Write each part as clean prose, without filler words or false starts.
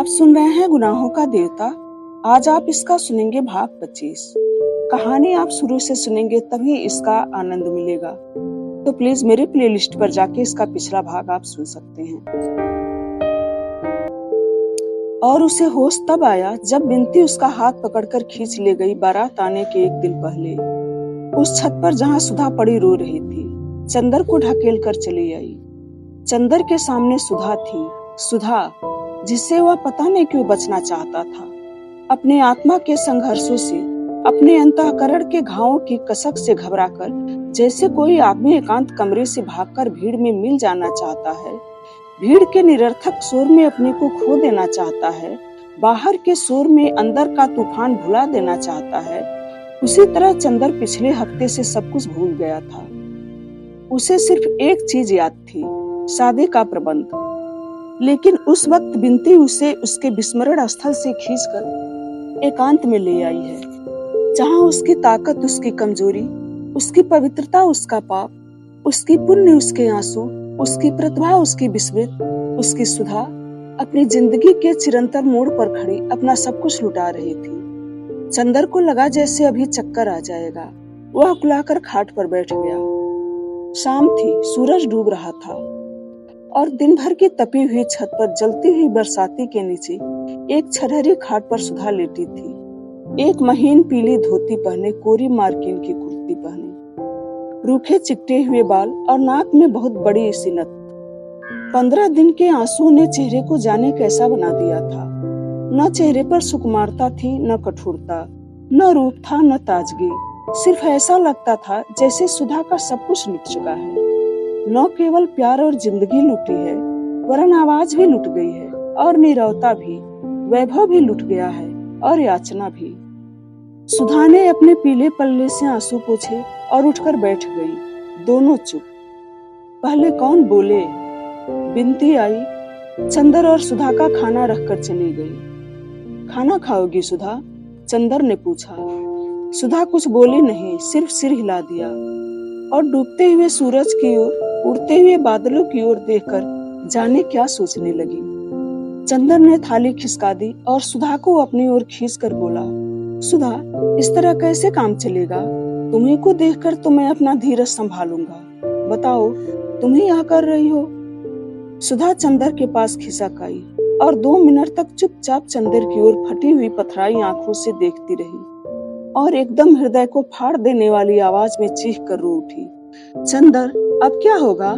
आप सुन रहे हैं गुनाहों का देवता। आज आप इसका सुनेंगे भाग 25। कहानी आप शुरू से सुनेंगे तभी इसका आनंद मिलेगा। तो प्लीज मेरे प्लेलिस्ट पर जाके इसका पिछला भाग आप सुन सकते हैं। और उसे होश तब आया जब बिनती उसका हाथ पकड़कर खींच ले गई बारात आने के एक दिन पहले। उस छत पर जहाँ सुधा पड़ी रो रही थी, चंदर को ढकेल कर चली आई। चंदर के सामने सुधा थी, सुधा जिससे वह पता नहीं क्यों बचना चाहता था। अपने आत्मा के संघर्षों से, अपने अंतःकरण के घावों की कसक से घबराकर, जैसे कोई आदमी एकांत कमरे से भागकर भीड़ में मिल जाना चाहता है, भीड़ के निरर्थक शोर में अपने को खो देना चाहता है, बाहर के शोर में अंदर का तूफान भुला देना चाहता है, उसी तरह चंदर पिछले हफ्ते से सब कुछ भूल गया था। उसे सिर्फ एक चीज याद थी, शादी का प्रबंध। लेकिन उस वक्त बिनती उसे उसके विस्मरण स्थल से खींचकर एकांत में ले आई है, जहां उसकी ताकत उसकी कमजोरी, उसकी पवित्रता उसका पाप, उसकी पुण्य उसके आंसू, उसकी प्रतिभा उसकी विस्मृत, उसकी सुधा अपनी जिंदगी के चिरंतर मोड़ पर खड़ी अपना सब कुछ लुटा रही थी। चंदर को लगा जैसे अभी चक्कर आ जाएगा। वह कुलाकर खाट पर बैठ गया। शाम थी, सूरज डूब रहा था और दिन भर की तपी हुई छत पर जलती हुई बरसाती के नीचे एक छरहरी खाट पर सुधा लेटी थी। एक महीन पीली धोती पहने, कोरी मार्किन की कुर्ती पहने, रूखे चिकटे हुए बाल और नाक में बहुत बड़ी सी नथ। 15 दिन के आंसुओं ने चेहरे को जाने कैसा बना दिया था। न चेहरे पर सुकुमारता थी, न कठोरता, न रूप था, न ताजगी। सिर्फ ऐसा लगता था जैसे सुधा का सब कुछ लुट चुका है। न केवल प्यार और जिंदगी लुटी है, वरन आवाज भी लुट गई है, और नीरवता भी, वैभव भी लुट गया है, और याचना भी। सुधा ने अपने पीले पल्ले से आंसू पोंछे और उठकर बैठ गई। दोनों चुप। पहले कौन बोले? बिनती आई, चंदर और सुधा का खाना रखकर चली गई। खाना खाओगी सुधा? चंदर ने पूछा। सुधा कुछ बोली नहीं, सिर्फ सिर हिला दिया और डूबते हुए सूरज की ओर, उड़ते हुए बादलों की ओर देखकर जाने क्या सोचने लगी। चंदर ने थाली खिसका दी और सुधा को अपनी ओर खींचकर बोला, सुधा, इस तरह कैसे काम चलेगा? तुम्ही को देखकर तो मैं अपना धीरज संभालूंगा। बताओ, तुम ही यहाँ कर रही हो? सुधा चंदर के पास खिसक आई और 2 मिनट तक चुपचाप चंदर की ओर फटी हुई पथराई आंखों से देखती रही और एकदम हृदय को फाड़ देने वाली आवाज में चीख कर रो उठी, चंदर, अब क्या होगा?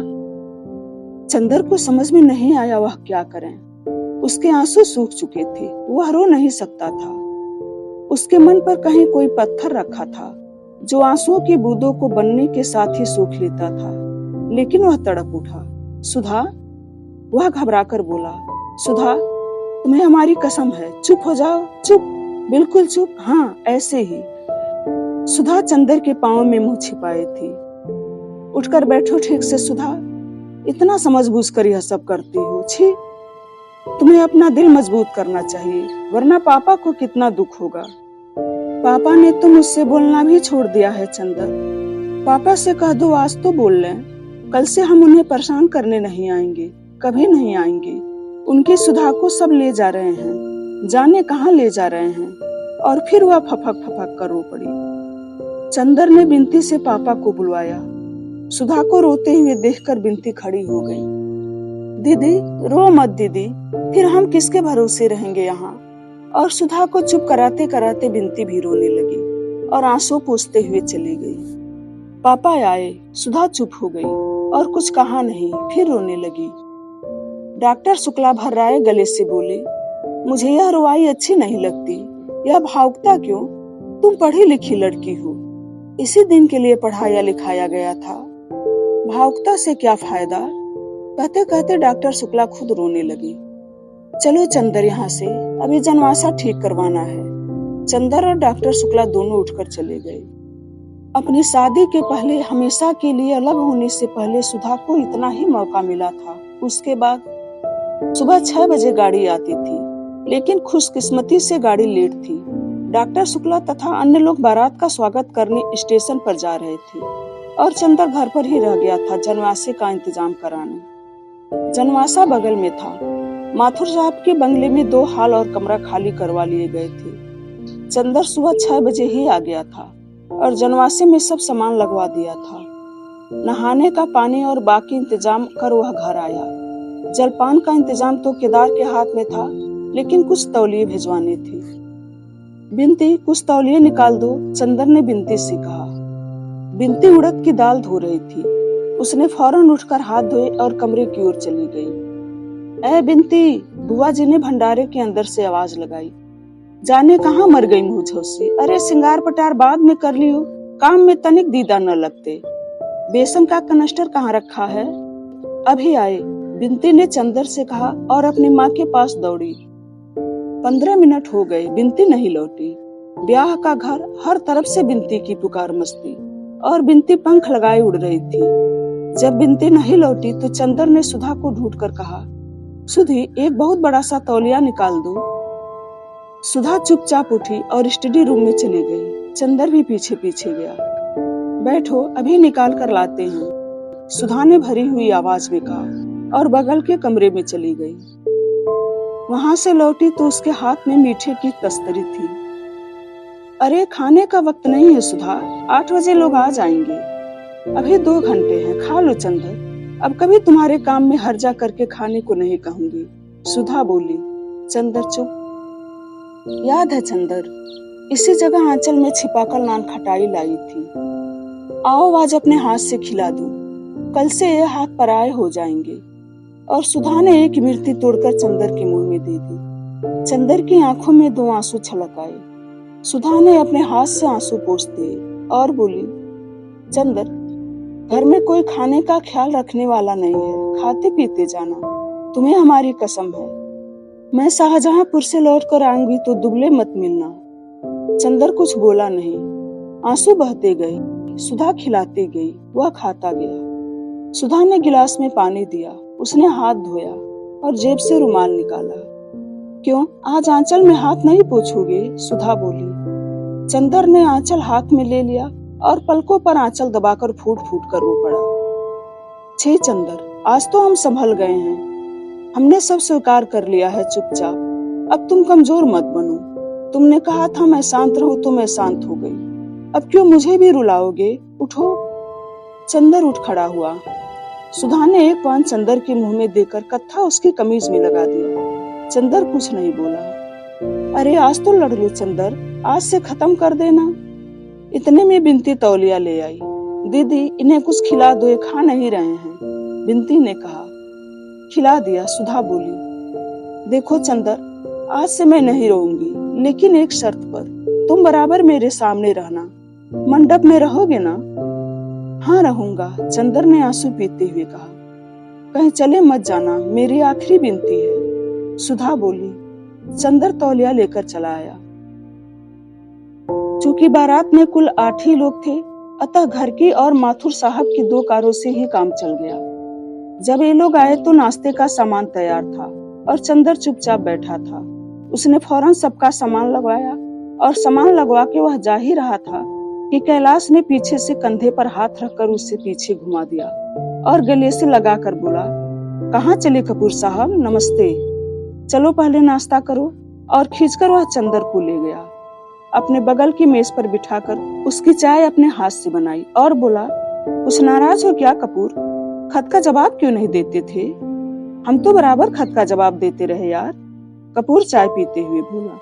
चंदर को समझ में नहीं आया वह क्या करें। उसके आंसू सूख चुके थे, वह रो नहीं सकता था। उसके मन पर कहीं कोई पत्थर रखा था जो आंसुओं की बूंदों को बनने के साथ ही सूख लेता था। लेकिन वह तड़प उठा। सुधा? वह घबराकर बोला, सुधा, तुम्हें हमारी कसम है, चुप हो जाओ, चुप, बिल्कुल चुप। हाँ, ऐसे ही। सुधा चंदर के पांव में मुंह छिपाए थी। उठकर बैठो ठीक से सुधा, इतना समझबूझ कर यह सब करती हो। छी, तुम्हें अपना दिल मजबूत करना चाहिए, वरना पापा को कितना दुख होगा। पापा ने तो मुझसे बोलना भी छोड़ दिया है चंदर। पापा से कह दो आज तो बोल लें, कल से हम उन्हें परेशान करने नहीं आएंगे, कभी नहीं आएंगे। उनकी सुधा को सब ले जा रहे हैं, जाने कहाँ ले जा रहे हैं। और फिर वह फपक फपक कर रो पड़ी। चंदर ने बिनती से पापा को बुलवाया। सुधा को रोते हुए देखकर बिनती खड़ी हो गई। दीदी, रो मत दीदी, फिर हम किसके भरोसे रहेंगे यहाँ? और सुधा को चुप कराते कराते बिनती भी रोने लगी और आंसू पोंछते हुए चली गई। पापा आए, सुधा चुप हो गई और कुछ कहा नहीं, फिर रोने लगी। डॉक्टर शुक्ला भर्राए गले से बोले, मुझे यह रुआई अच्छी नहीं लगती। यह भावुकता क्यों? तुम पढ़ी लिखी लड़की हो, इसी दिन के लिए पढ़ाया लिखाया गया था। भावुकता से क्या फायदा? कहते कहते डॉक्टर शुक्ला खुद रोने लगी। चलो चंदर यहाँ से, अभी जनवासा ठीक करवाना है। चंदर और डॉक्टर शुक्ला दोनों उठकर चले गए। अपनी शादी के पहले, हमेशा के लिए अलग होने से पहले सुधा को इतना ही मौका मिला था। उसके बाद सुबह 6 बजे गाड़ी आती थी, लेकिन खुशकिस्मती से गाड़ी लेट थी। डॉक्टर शुक्ला तथा अन्य लोग बारात का स्वागत करने स्टेशन पर जा रहे थे और चंदर घर पर ही रह गया था जनवासे का इंतजाम कराने। जनवासा बगल में था। माथुर साहब के बंगले में 2 हॉल और कमरा खाली करवा लिए गए थे। चंदर सुबह 6 बजे ही आ गया था और जनवासे में सब सामान लगवा दिया था। नहाने का पानी और बाकी इंतजाम कर वह घर आया। जलपान का इंतजाम तो केदार के हाथ में था, लेकिन कुछ तौलिए भिजवाने थे। बिनती, कुछ तौलिए निकाल दो, चंदर ने बिनती से कहा। बिनती उड़द की दाल धो रही थी। उसने फौरन उठकर हाथ धोए और कमरे की ओर चली गई। ए बिनती, बुआ जी ने भंडारे के अंदर से आवाज लगाई। जाने कहाँ मर गई मुँह झोसी। अरे सिंगार पटार बाद में कर लियो, काम में तनिक दीदा न लगते। बेसन का कनस्टर कहाँ रखा है? अभी आए, बिनती ने चंदर से कहा और अपनी माँ के पास दौड़ी। 15 मिनट हो गए, बिनती नहीं लौटी। ब्याह का घर, हर तरफ से बिनती की पुकार मस्ती, और बिनती पंख लगाए उड़ रही थी। जब बिनती नहीं लौटी तो चंदर ने सुधा को ढूंढकर कहा, सुधी, एक बहुत बड़ा सा तौलिया निकाल दो। सुधा चुपचाप उठी और स्टडी रूम में चली गई। चंदर भी पीछे पीछे गया। बैठो, अभी निकाल कर लाते हैं, सुधा ने भरी हुई आवाज में कहा और बगल के कमरे में चली गई। वहां से लौटी तो उसके हाथ में मीठे की तस्तरी थी। अरे खाने का वक्त नहीं है सुधा, 8 बजे लोग आ जाएंगे। अभी 2 घंटे हैं, खा लो चंदर। अब कभी तुम्हारे काम में हर्जा करके खाने को नहीं कहूंगी, सुधा बोली। चंदर चुप। याद है चंदर, इसी जगह आंचल में छिपाकर नान खटाई लाई थी। आओ आज अपने हाथ से खिला दूं, कल से ये हाथ पराये हो जाएंगे। और सुधा ने एक इमरती तोड़कर चंदर के मुंह में दे दी। चंदर की आंखों में 2 आंसू छलक आए। सुधा ने अपने हाथ से आंसू पोंछ दिए और बोली, चंदर, घर में कोई खाने का ख्याल रखने वाला नहीं है, खाते पीते जाना, तुम्हें हमारी कसम है। मैं शाहजहांपुर से लौट कर आऊंगी तो दुबले मत मिलना। चंदर कुछ बोला नहीं। आंसू बहते गए, सुधा खिलाती गई, वह खाता गया। सुधा ने गिलास में पानी दिया, उसने हाथ धोया और जेब से रुमाल निकाला। क्यों, आज आंचल में हाथ नहीं पोंछोगे? सुधा बोली। चंदर ने आंचल हाथ में ले लिया और पलकों पर आंचल दबाकर फूट फूट कर रो पड़ा। छे चंदर, आज तो हम संभल गए हैं, हमने सब स्वीकार कर लिया है चुपचाप। अब तुम कमजोर मत बनो। तुमने कहा था मैं शांत रहूं तो मैं शांत हो गई। अब क्यों मुझे भी रुलाओगे? उठो। चंदर उठ खड़ा हुआ। सुधा ने एक पान चंदर के मुंह में देकर कत्था उसकी कमीज में लगा दिया। चंदर कुछ नहीं बोला। अरे आज तो लड़ लो चंदर, आज से खत्म कर देना। इतने में बिनती तौलिया ले आई। दीदी, इन्हें कुछ खिला दो, ये खा नहीं रहे हैं, बिनती ने कहा। खिला दिया। सुधा बोली, देखो चंदर, आज से मैं नहीं रहूंगी, लेकिन एक शर्त पर, तुम बराबर मेरे सामने रहना। मंडप में रहोगे ना? हाँ रहूंगा, चंदर ने आंसू पीते हुए कहा। कहीं चले मत जाना, मेरी आखिरी विनती है, सुधा बोली। चंदर तौलिया लेकर चला आया। चूंकि बारात में कुल 8 ही लोग थे, अतः घर की और माथुर साहब की 2 कारों से ही काम चल गया। जब ये लोग आए तो नाश्ते का सामान तैयार था और चंदर चुपचाप बैठा था। उसने फौरन सबका सामान लगवाया और सामान लगवा के वह जा ही रहा था कि कैलाश ने पीछे से कंधे पर हाथ रखकर उससे पीछे घुमा दिया और गले से लगाकर बोला, कहाँ चले कपूर साहब, नमस्ते। चलो पहले नाश्ता करो। और खींचकर वह चंदर को ले गया। अपने बगल की मेज पर बिठाकर उसकी चाय अपने हाथ से बनाई और बोला, कुछ नाराज हो क्या कपूर? खत का जवाब क्यों नहीं देते थे? हम तो बराबर खत का जवाब देते रहे यार, कपूर चाय पीते हुए बोला।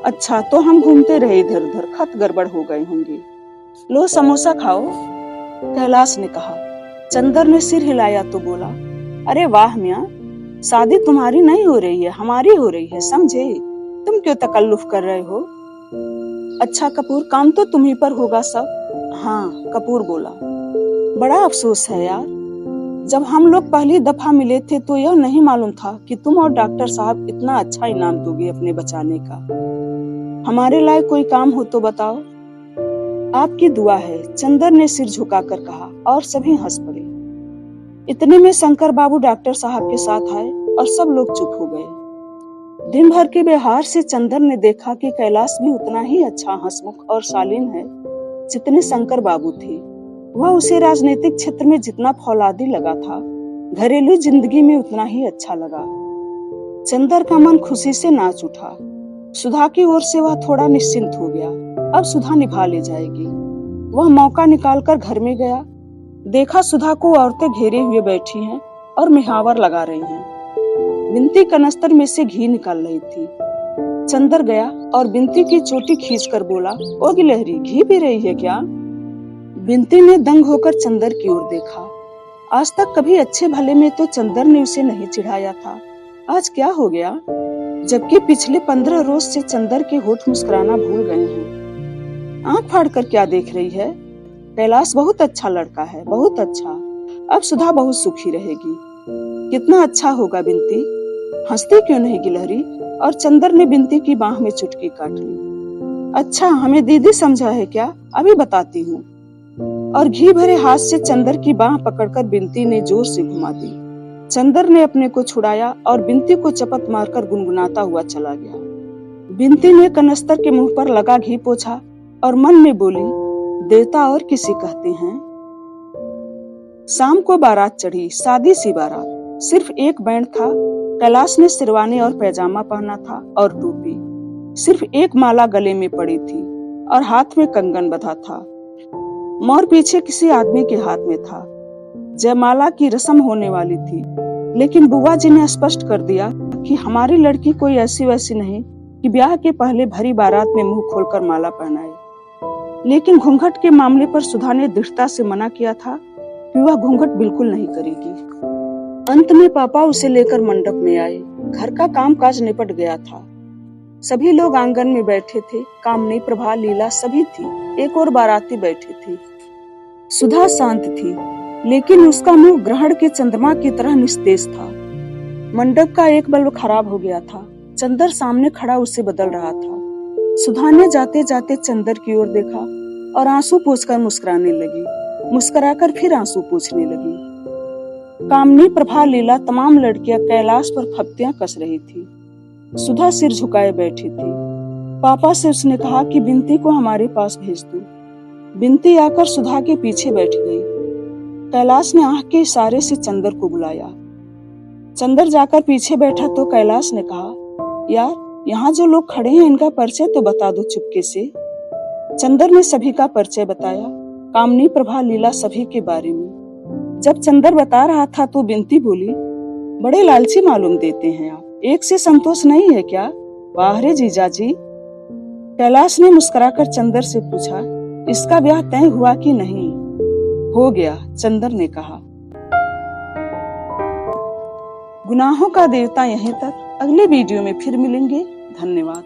अच्छा, तो हम घूमते रहे इधर उधर, खत गड़बड़ हो गए होंगे। लो समोसा खाओ, कैलाश ने कहा। चंदर ने सिर हिलाया तो बोला, अरे वाह मियाँ, शादी तुम्हारी नहीं हो रही है, हमारी हो रही है, समझे? तुम क्यों तकल्लुफ कर रहे हो? अच्छा कपूर, काम तो तुम्ही पर होगा सब। हाँ, कपूर बोला। बड़ा अफसोस है यार, जब हम लोग पहली दफा मिले थे तो यह नहीं मालूम था कि तुम और डॉक्टर साहब इतना अच्छा इनाम दोगे अपने बचाने का। हमारे लायक कोई काम हो तो बताओ। आपकी दुआ है, चंदर ने सिर झुकाकर कहा और सभी हंस पड़े। इतने में शंकर बाबू डॉक्टर साहब के साथ आए और सब लोग चुप हो गए। दिन भर के व्यवहार से चंदर ने देखा कि कैलाश भी उतना ही अच्छा, हंसमुख और शालीन है जितने शंकर बाबू थे। वह उसे राजनीतिक क्षेत्र में जितना फौलादी लगा था, घरेलू जिंदगी में उतना ही अच्छा लगा। चंदर का मन खुशी से नाच उठा। सुधा की ओर से वह थोड़ा निश्चिंत हो गया। अब सुधा निभा ले जाएगी। वह मौका निकालकर घर में गया। देखा सुधा को औरतें घेरे हुए बैठी हैं और मिहावर लगा रही हैं। बिंती कनस्तर में से घी निकाल रही थी। चंदर गया और बिंती की चोटी खींचकर बोला, ओ गिलहरी, घी पी रही है क्या? बिंती ने दंग होकर चंदर की ओर देखा। आज तक कभी अच्छे भले में तो चंदर ने उसे नहीं चिढ़ाया था। आज क्या हो गया? जबकि पिछले 15 रोज से चंदर के होठ मुस्कुराना भूल गए हैं। आंख फाड़कर क्या देख रही है? कैलाश बहुत अच्छा लड़का है, बहुत अच्छा। अब सुधा बहुत सुखी रहेगी। कितना अच्छा होगा बिंती। हंसती क्यों नहीं गिलहरी? और चंदर ने बिंती की बाह में चुटकी काट ली। अच्छा, हमें दीदी समझा है क्या? अभी बताती हूँ। और घी भरे हाथ से चंदर की बाह पकड़कर बिंती ने जोर से घुमा दी। चंदर ने अपने को छुड़ाया और बिंती को चपत मारकर गुनगुनाता हुआ चला गया। बिंती ने कनस्तर के मुंह पर लगा घी पोंछा और मन में बोली, देवता और किसी कहते हैं। शाम को बारात चढ़ी, सादी सी बारात। सिर्फ एक बैंड था। कैलाश ने सिरवानी और पैजामा पहना था और टोपी। सिर्फ एक माला गले में पड़ी थी और हाथ में कंगन बंधा था। मोर पीछे किसी आदमी के हाथ में था। जयमाला की रस्म होने वाली थी, लेकिन बुआ जी ने स्पष्ट कर दिया कि हमारी लड़की कोई ऐसी वैसी नहीं कि ब्याह के पहले भरी बारात में मुंह खोलकर माला पहनाए। लेकिन घूंघट के मामले पर सुधा ने दृढ़ता से मना किया था कि वह घूंघट बिल्कुल नहीं करेगी। अंत में पापा उसे लेकर मंडप में आए। घर का कामकाज निपट गया था। सभी लोग आंगन में बैठे थे। कामनी, प्रभा, लीला सभी थी। एक और बाराती बैठी थी। सुधा शांत थी, लेकिन उसका मुंह ग्रहण के चंद्रमा की तरह निस्तेज था। मंडप का एक बल्ब खराब हो गया था। चंदर सामने खड़ा उसे बदल रहा था। सुधा ने जाते जाते चंदर की ओर देखा और आंसू पोंछकर मुस्कुराने लगी। मुस्कुराकर फिर आंसू पोंछने लगी। कामनी, प्रभा, लीला तमाम लड़कियां कैलाश पर फप्तियां कस रही थी। सुधा सिर झुकाए बैठी थी। पापा से उसने कहा कि बिंती को हमारे पास भेज दो। बिंती आकर सुधा के पीछे बैठ गई। कैलाश ने आंख के इशारे से चंदर को बुलाया। चंदर जाकर पीछे बैठा तो कैलाश ने कहा, यार, यहाँ जो लोग खड़े हैं इनका परिचय तो बता दो चुपके से। चंदर ने सभी का परिचय बताया, कामनी, प्रभा, लीला सभी के बारे में। जब चंदर बता रहा था तो बिंती बोली, बड़े लालची मालूम देते हैं आप, एक से संतोष नहीं है क्या? वाह रे जीजाजी। कैलाश ने मुस्कुराकर चंदर से पूछा, इसका ब्याह तय हुआ कि नहीं? हो गया, चंदर ने कहा। गुनाहों का देवता यहीं तक। अगले वीडियो में फिर मिलेंगे। धन्यवाद।